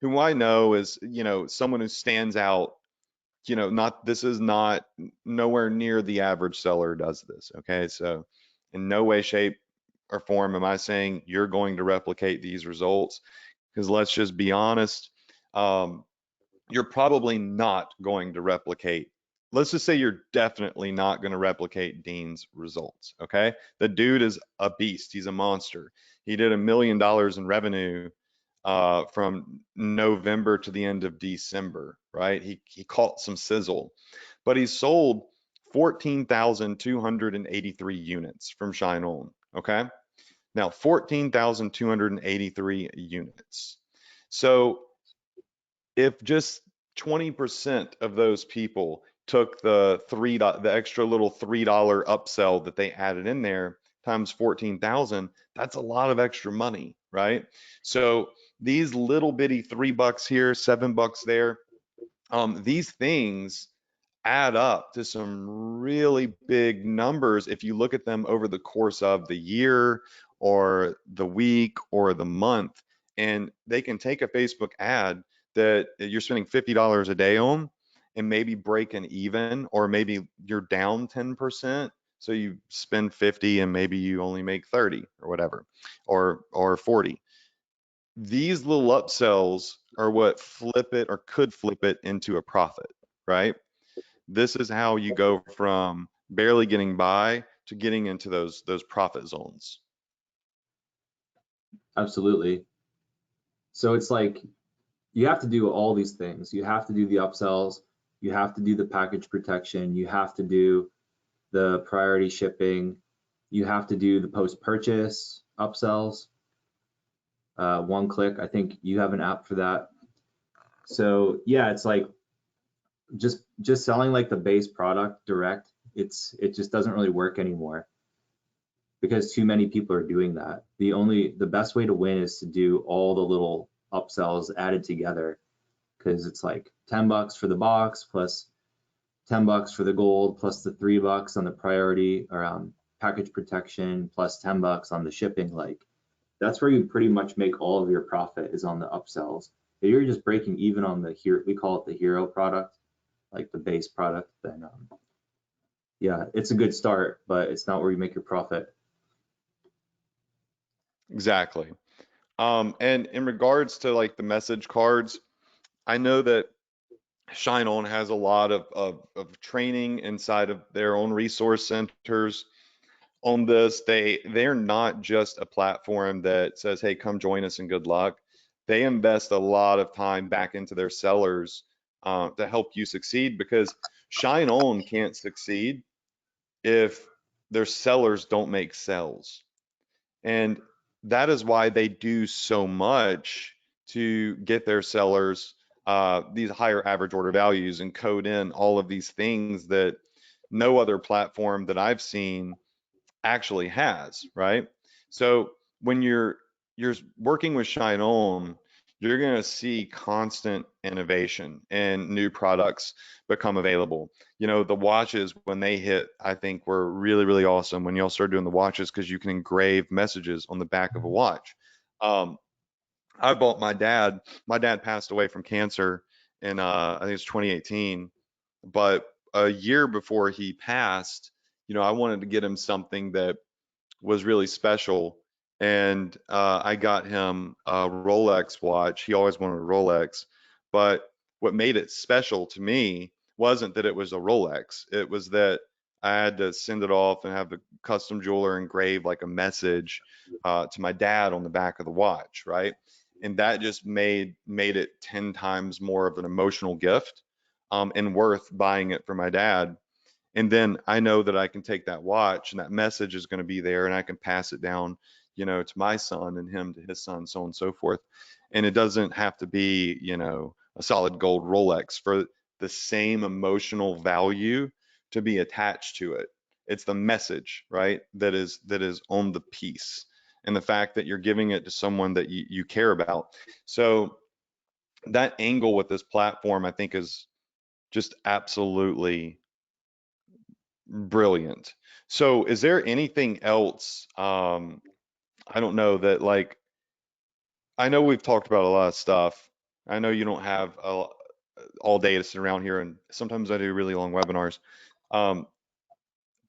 who I know is, someone who stands out, not this is not nowhere near the average seller does this. Okay. So in no way, shape, or form am I saying you're going to replicate these results, because let's just be honest. Um, you're probably not going to replicate. Let's just say you're definitely not going to replicate Dean's results. Okay. The dude is a beast. He's a monster. He did $1 million in revenue from November to the end of December, right? He caught some sizzle, but he sold 14,283 units from ShineOn. Okay. Now, 14,283 units. So if just 20% of those people took the extra little $3 upsell that they added in there times 14,000, that's a lot of extra money, right? So these little bitty $3 here, $7 there, these things add up to some really big numbers if you look at them over the course of the year or the week or the month. And they can take a Facebook ad that you're spending $50 a day on and maybe break an even, or maybe you're down 10%, So you spend 50 and maybe you only make 30 or whatever, or 40. These little upsells are what flip it or could flip it into a profit, right? This is how you go from barely getting by to getting into those profit zones. Absolutely. So it's like you have to do all these things. You have to do the upsells, you have to do the package protection, you have to do the priority shipping, you have to do the post-purchase upsells, one click. I think you have an app for that. So yeah, it's like just selling like the base product direct. It just doesn't really work anymore because too many people are doing that. The best way to win is to do all the little upsells added together, because it's like $10 for the box plus $10 for the gold plus the $3 on the priority or package protection plus $10 on the shipping. Like that's where you pretty much make all of your profit, is on the upsells. If you're just breaking even on the here, we call it the hero product, like the base product, then yeah, it's a good start, but it's not where you make your profit. Exactly. And in regards to like the message cards, I know that ShineOn has a lot of training inside of their own resource centers on this. They're not just a platform that says, hey, come join us and good luck. They invest a lot of time back into their sellers to help you succeed, because ShineOn can't succeed if their sellers don't make sales. And that is why they do so much to get their sellers these higher average order values and code in all of these things that no other platform that I've seen actually has, right? So when you're working with ShineOn, you're going to see constant innovation and new products become available. You know, the watches, when they hit, I think were really, really awesome when y'all started doing the watches, because you can engrave messages on the back of a watch. Um, I bought my dad passed away from cancer in I think it's 2018, but a year before he passed, you know, I wanted to get him something that was really special. And I got him a Rolex watch. He always wanted a Rolex. But what made it special to me wasn't that it was a Rolex. It was that I had to send it off and have the custom jeweler engrave like a message to my dad on the back of the watch, right? And that just made it 10 times more of an emotional gift, and worth buying it for my dad. And then I know that I can take that watch and that message is going to be there, and I can pass it down, you know, to my son and him to his son, so on and so forth. And it doesn't have to be, you know, a solid gold Rolex for the same emotional value to be attached to it. It's the message, right? That is on the piece, and the fact that you're giving it to someone that you care about. So that angle with this platform, I think, is just absolutely brilliant. So is there anything else, I don't know, that like, I know we've talked about a lot of stuff. I know you don't have all day to sit around here, and sometimes I do really long webinars. Um,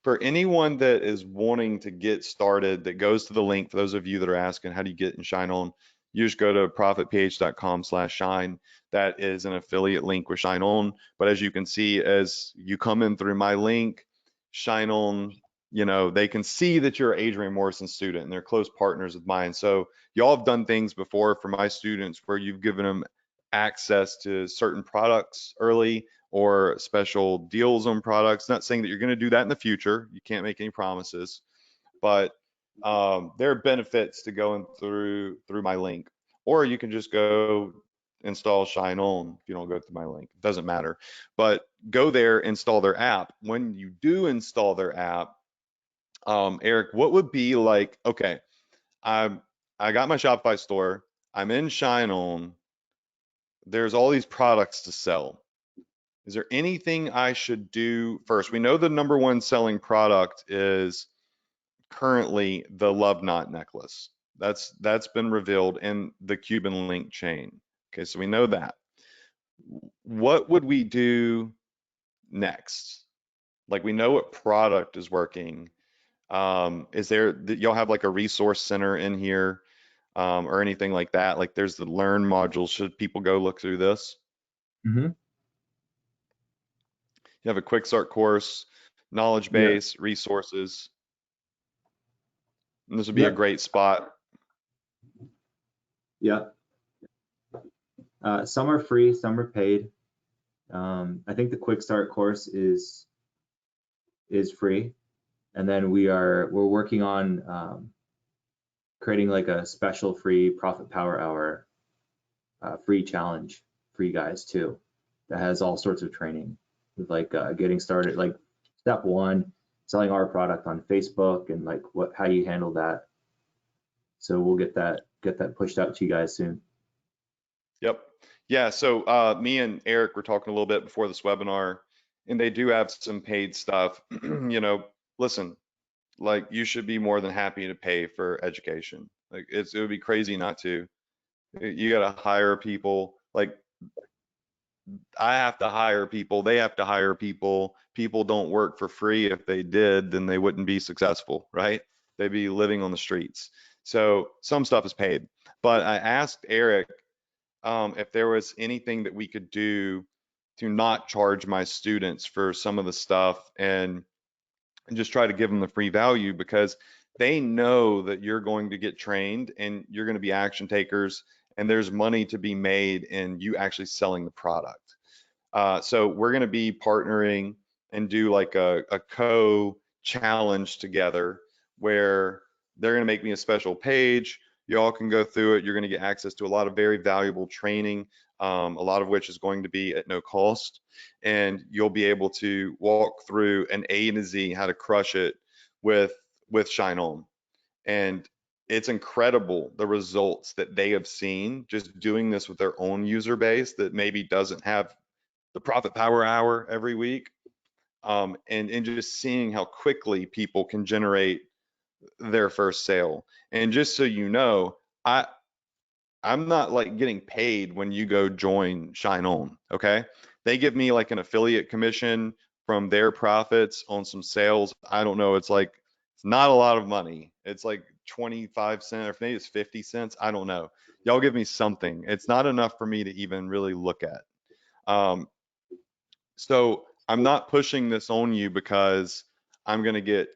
for anyone that is wanting to get started, that goes to the link, for those of you that are asking, how do you get in ShineOn? You just go to profitph.com/shine. That is an affiliate link with ShineOn. But as you can see, as you come in through my link, ShineOn, you know, they can see that you're an Adrian Morrison student, and they're close partners of mine. So y'all have done things before for my students where you've given them access to certain products early, or special deals on products. Not saying that you're going to do that in the future. You can't make any promises, but there are benefits to going through my link. Or you can just go install ShineOn if you don't go through my link. It doesn't matter. But go there, install their app. When you do install their app, Eric, what would be like, okay, I'm I got my Shopify store, I'm in ShineOn, there's all these products to sell. Is there anything I should do first? We know the number one selling product is currently the Love Knot necklace. That's been revealed in the Cuban link chain. Okay, so we know that. What would we do next? Like we know what product is working. Is there, y'all have like a resource center in here, or anything like that? Like there's the learn module. Should people go look through this? Mm-hmm. You have a quick start course, knowledge Yeah. base, resources. And this would be a Yep. great spot. Yep. Some are free, some are paid. I think the quick start course is free, and then we're working on creating like a special free profit power hour free challenge for you guys too, that has all sorts of training with like getting started, like step one, selling our product on Facebook and like how you handle that. So we'll get that pushed out to you guys soon. Yep. Yeah. So me and Eric were talking a little bit before this webinar, and they do have some paid stuff. Listen, like you should be more than happy to pay for education. Like it would be crazy not to. You got to hire people. Like I have to hire people. They have to hire people. People don't work for free. If they did, then they wouldn't be successful, right? They'd be living on the streets. So some stuff is paid. But I asked Eric if there was anything that we could do to not charge my students for some of the stuff and just try to give them the free value because they know that you're going to get trained and you're going to be action takers and there's money to be made in you actually selling the product. So we're going to be partnering and do like a co-challenge together where they're going to make me a special page. Y'all can go through it. You're going to get access to a lot of very valuable training, a lot of which is going to be at no cost. And you'll be able to walk through an A to Z how to crush it with ShineOn. And it's incredible the results that they have seen just doing this with their own user base that maybe doesn't have the profit power hour every week, and just seeing how quickly people can generate their first sale. And just so you know, I I'm not like getting paid when you go join ShineOn, okay? They give me like an affiliate commission from their profits on some sales. I don't know, it's not a lot of money. It's like 25 cents or maybe it's 50 cents. I don't know. Y'all give me something. It's not enough for me to even really look at. Um, so I'm not pushing this on you because I'm going to get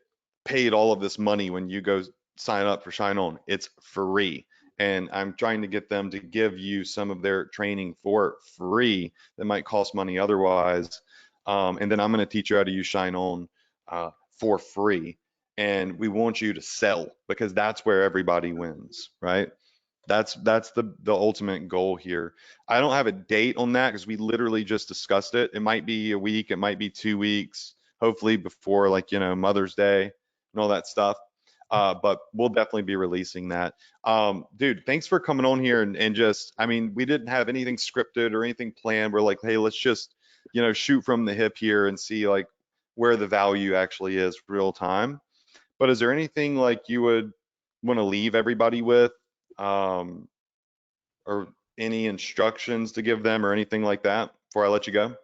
paid all of this money when you go sign up for ShineOn. It's free. And I'm trying to get them to give you some of their training for free that might cost money otherwise. And then I'm going to teach you how to use ShineOn for free. And we want you to sell because that's where everybody wins, right? That's the ultimate goal here. I don't have a date on that because we literally just discussed it. It might be a week, it might be 2 weeks, hopefully before like, Mother's Day and all that stuff. But we'll definitely be releasing that. Dude, thanks for coming on here and just, I mean, we didn't have anything scripted or anything planned. We're like, hey, let's just, shoot from the hip here and see like where the value actually is real time. But is there anything like you would want to leave everybody with, um, or any instructions to give them or anything like that before I let you go?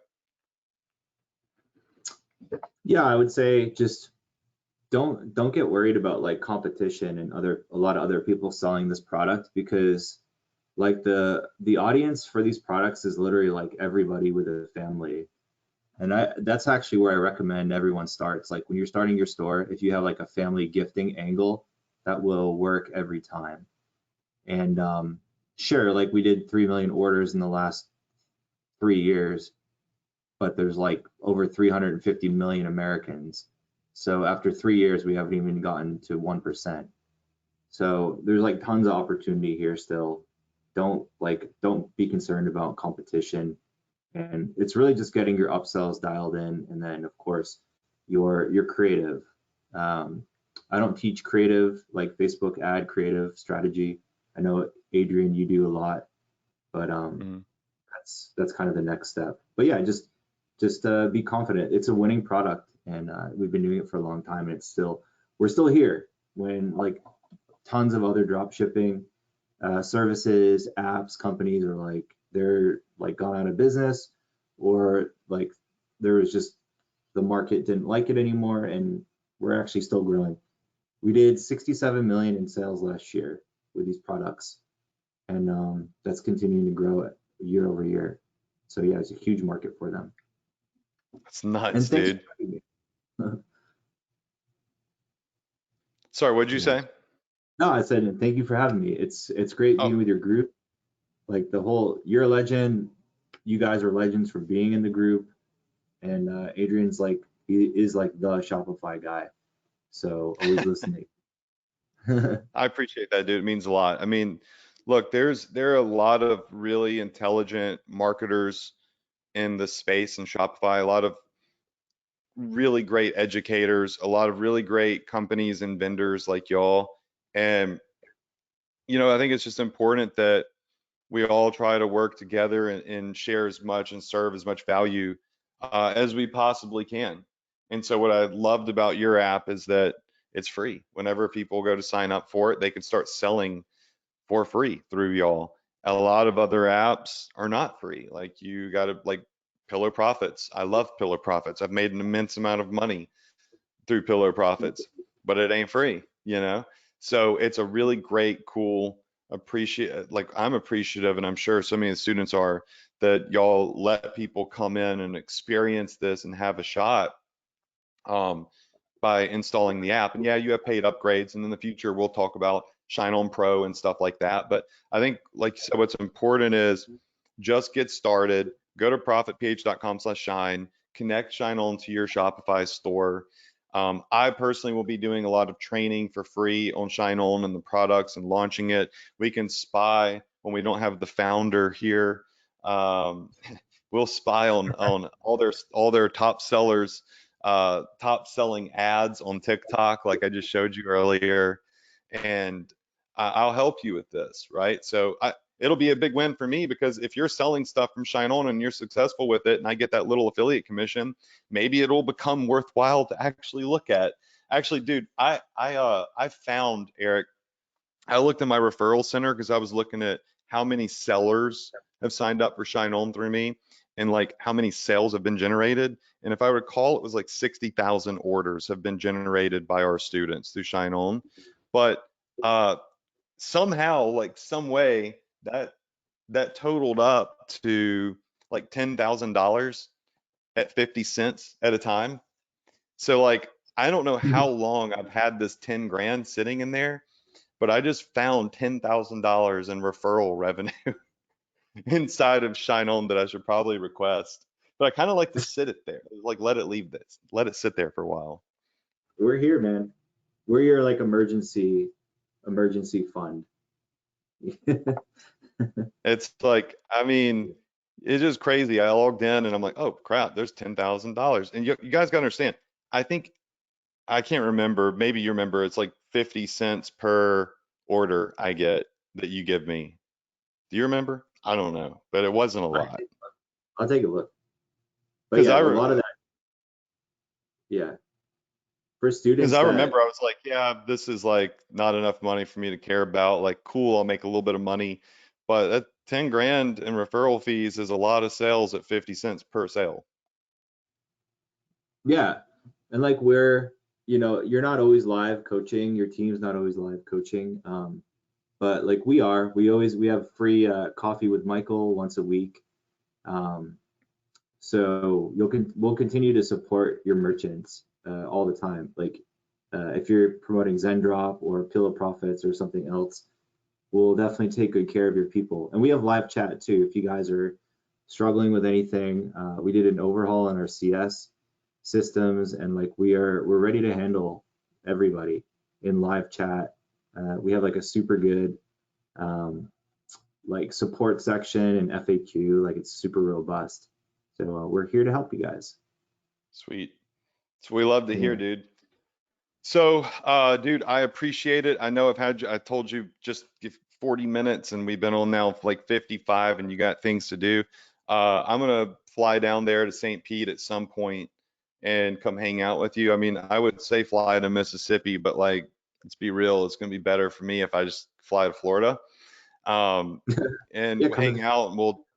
Yeah, I would say just don't get worried about like competition and a lot of other people selling this product, because like the audience for these products is literally like everybody with a family. And that's actually where I recommend everyone starts. Like when you're starting your store, if you have like a family gifting angle, that will work every time. And sure, like we did 3 million orders in the last 3 years, but there's like over 350 million Americans. So after 3 years, we haven't even gotten to 1%. So there's like tons of opportunity here still. Don't be concerned about competition. And it's really just getting your upsells dialed in, and then of course your creative. Um, I don't teach creative like Facebook ad creative strategy. I know Adrian, you do a lot, but Mhm. that's kind of the next step. But yeah, just be confident. It's a winning product, and we've been doing it for a long time, and we're still here when like tons of other drop shipping services, apps, companies are like they're like gone out of business, or like there was just the market didn't like it anymore, and we're actually still growing. We did 67 million in sales last year with these products, and that's continuing to grow year over year. So yeah, it's a huge market for them. That's nuts, And thanks dude. for having me. Sorry, what'd you Yeah. say? No, I said, and thank you for having me. It's great Oh, being with your group. Like the whole, you're a legend. You guys are legends for being in the group. And Adrian's like, he is like the Shopify guy. So always listening. I appreciate that, dude. It means a lot. I mean, look, there are a lot of really intelligent marketers in the space in Shopify, a lot of really great educators, a lot of really great companies and vendors like y'all. And, I think it's just important that we all try to work together and share as much and serve as much value as we possibly can. And so what I loved about your app is that it's free. Whenever people go to sign up for it, they can start selling for free through y'all. A lot of other apps are not free. Like you got to like Pillow Profits. I love Pillow Profits. I've made an immense amount of money through Pillow Profits, but it ain't free. So it's a really great, cool, appreciate like I'm appreciative, and I'm sure so many of the students are, that y'all let people come in and experience this and have a shot um, by installing the app. And yeah, you have paid upgrades, and in the future we'll talk about ShineOn Pro and stuff like that. But I think, like you said, what's important is just get started. Go to profitph.com/shine, connect ShineOn to your Shopify store. I personally will be doing a lot of training for free on ShineOn and the products and launching it. We can spy when we don't have the founder here. Um, we'll spy on all their top sellers, top selling ads on TikTok, like I just showed you earlier, and I'll help you with this, right? So it'll be a big win for me, because if you're selling stuff from ShineOn and you're successful with it, and I get that little affiliate commission, maybe it'll become worthwhile to actually look at. Actually, dude, I found, Eric, I looked at my referral center because I was looking at how many sellers have signed up for ShineOn through me, and like how many sales have been generated. And if I recall, it was like 60,000 orders have been generated by our students through ShineOn. But uh, somehow, like some way, that totaled up to like $10,000 at 50 cents at a time. So like I don't know how long I've had this 10 grand sitting in there, but I just found $10,000 in referral revenue inside of ShineOn that I should probably request. But I kind of like to sit it there, like let it sit there for a while. We're here, man. We're your like emergency fund. It's like, I mean, it's just crazy. I logged in and I'm like, oh crap, there's $10,000. And you guys gotta understand, I think, I can't remember, maybe you remember, it's like 50 cents per order I get that you give me. Do you remember? I don't know, but it wasn't a lot. I'll take a look. But Because yeah, I, a re- lot of that, yeah, for Because students I that, remember I was like, yeah, this is like not enough money for me to care about. Like, cool, I'll make a little bit of money. But that 10 grand in referral fees is a lot of sales at 50 cents per sale. yeah, and like you're not always live coaching, your team's not always live coaching, but like we have free coffee with Michael once a week. Um, so we'll continue to support your merchants all the time. Like if you're promoting Zendrop or Pillow Profits or something else, we'll definitely take good care of your people. And we have live chat too. If you guys are struggling with anything, we did an overhaul on our CS systems, and like we're ready to handle everybody in live chat. We have like a super good um, like support section and FAQ. Like it's super robust. So we're here to help you guys. Sweet. So we love to hear, Yeah. dude. So, dude, I appreciate it. I know I told you just give 40 minutes and we've been on now for like 55 and you got things to do. I'm gonna fly down there to St. Pete at some point and come hang out with you. I mean, I would say fly to Mississippi, but like, let's be real, it's gonna be better for me if I just fly to Florida. Um, and Yeah, we'll come hang in. out and we'll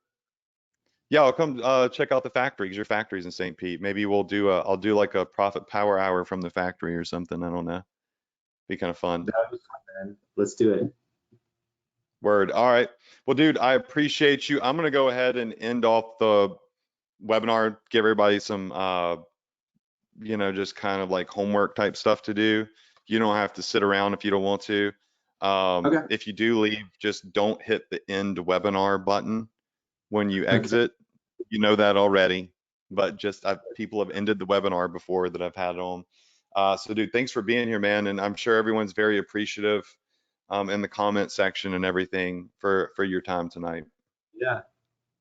Yeah, I'll come check out the factory because your factory's in St. Pete. Maybe I'll do like a profit power hour from the factory or something. I don't know. Be kind of fun. That would be fun, man. Let's do it. Word. All right. Well, dude, I appreciate you. I'm gonna go ahead and end off the webinar, give everybody some just kind of like homework type stuff to do. You don't have to sit around if you don't want to. Okay. If you do leave, just don't hit the end webinar button when you Okay. exit. You know that already, but people have ended the webinar before that I've had on. So, dude, thanks for being here, man. And I'm sure everyone's very appreciative in the comment section and everything for your time tonight. Yeah.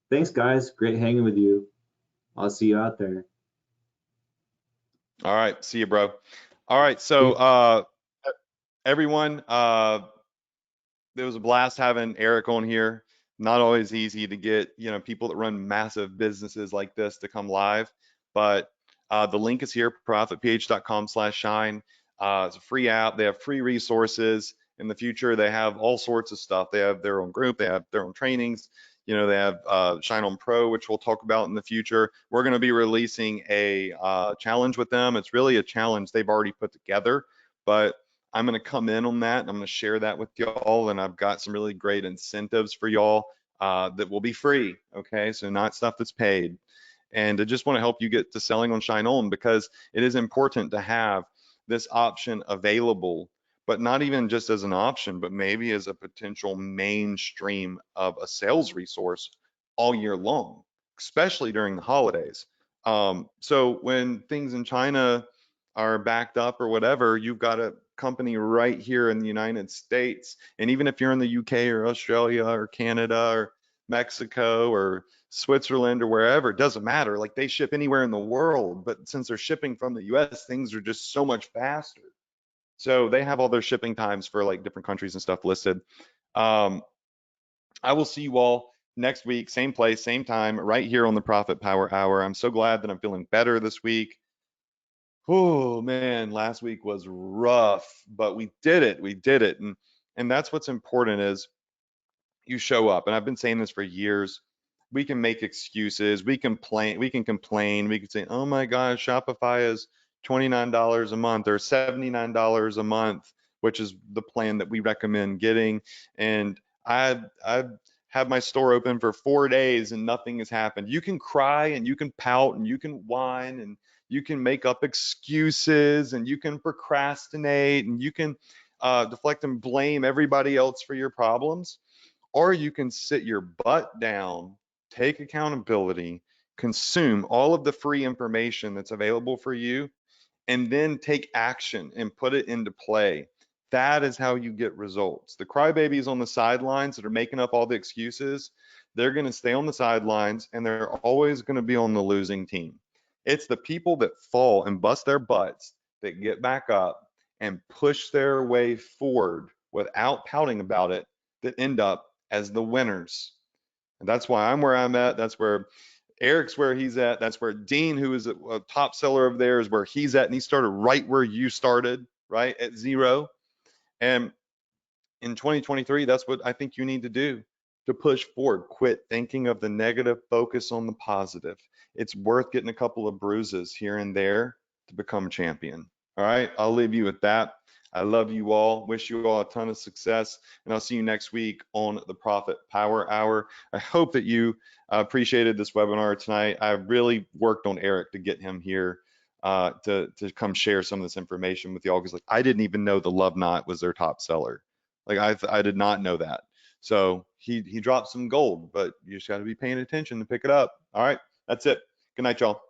Thanks, guys. Great hanging with you. I'll see you out there. All right, see you, bro. All right, See so you. everyone, it was a blast having Eric on here. Not always easy to get, people that run massive businesses like this to come live, but the link is here, profitph.com/shine. It's a free app. They have free resources. In the future, they have all sorts of stuff. They have their own group. They have their own trainings. They have ShineOn Pro, which we'll talk about in the future. We're going to be releasing a challenge with them. It's really a challenge they've already put together, but I'm going to come in on that and I'm going to share that with y'all. And I've got some really great incentives for y'all that will be free. Okay. So not stuff that's paid. And I just want to help you get to selling on ShineOn because it is important to have this option available, but not even just as an option, but maybe as a potential mainstream of a sales resource all year long, especially during the holidays. So when things in China are backed up or whatever, you've got a company right here in the United States. And even if you're in the UK or Australia or Canada or Mexico or Switzerland or wherever, it doesn't matter. Like they ship anywhere in the world, but since they're shipping from the US, things are just so much faster. So they have all their shipping times for like different countries and stuff listed. Um, I will see you all next week, same place, same time, right here on the Profit Power Hour. I'm so glad that I'm feeling better this week. Oh man, last week was rough, but we did it. We did it. And that's what's important is you show up. And I've been saying this for years. We can make excuses. We can complain. We can say, oh my gosh, Shopify is $29 a month or $79 a month, which is the plan that we recommend getting. And I've had my store open for 4 days and nothing has happened. You can cry and you can pout and you can whine and you can make up excuses and you can procrastinate and you can deflect and blame everybody else for your problems, or you can sit your butt down, take accountability, consume all of the free information that's available for you, and then take action and put it into play. That is how you get results. The crybabies on the sidelines that are making up all the excuses, they're going to stay on the sidelines and they're always going to be on the losing team. It's the people that fall and bust their butts that get back up and push their way forward without pouting about it that end up as the winners. And that's why I'm where I'm at. That's where Eric's where he's at. That's where Dean, who is a top seller over there, is where he's at. And he started right where you started, right at zero. And in 2023, that's what I think you need to do to push forward. Quit thinking of the negative, focus on the positive. It's worth getting a couple of bruises here and there to become champion. All right, I'll leave you with that. I love you all. Wish you all a ton of success, and I'll see you next week on the Profit Power Hour. I hope that you appreciated this webinar tonight. I really worked on Eric to get him here to come share some of this information with y'all because like I didn't even know the Love Knot was their top seller. Like I did not know that. So he dropped some gold, but you just got to be paying attention to pick it up. All right, that's it. Good night, y'all.